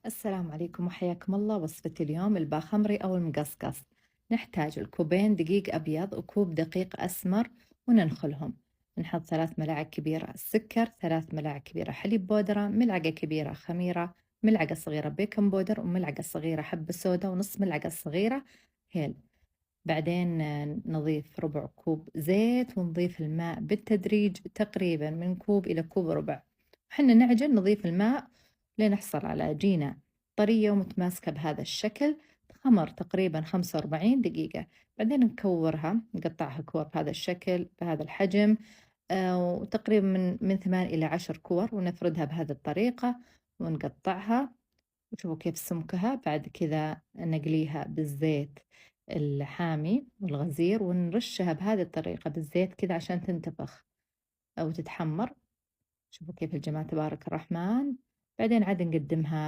السلام عليكم وحياكم الله. وصفة اليوم الباخمري أو المقصقص. نحتاج الكوبين دقيق أبيض وكوب دقيق أسمر وننخلهم. نحط 3 ملاعق كبيرة سكر، 3 ملاعق كبيرة حليب بودرة، ملعقة كبيرة خميرة، ملعقة صغيرة بيكنج بودر، وملعقة صغيرة حبة سودا، ونص ملعقة صغيرة هيل. بعدين نضيف ربع كوب زيت ونضيف الماء بالتدريج تقريبا من كوب إلى كوب وربع. وحنا نعجن نضيف الماء لنحصل على عجينة طرية ومتماسكة بهذا الشكل. خمر تقريبا 45 دقيقة. بعدين نكورها، نقطعها كور بهذا الشكل بهذا الحجم. وتقريبا من 8 إلى 10 كور، ونفردها بهذه الطريقة ونقطعها. وشوفوا كيف سمكها. بعد كذا نقليها بالزيت الحامي والغزير، ونرشها بهذه الطريقة بالزيت كذا عشان تنتفخ أو تتحمر. شوفوا كيف الجمال تبارك الرحمن. بعدين عاد نقدمها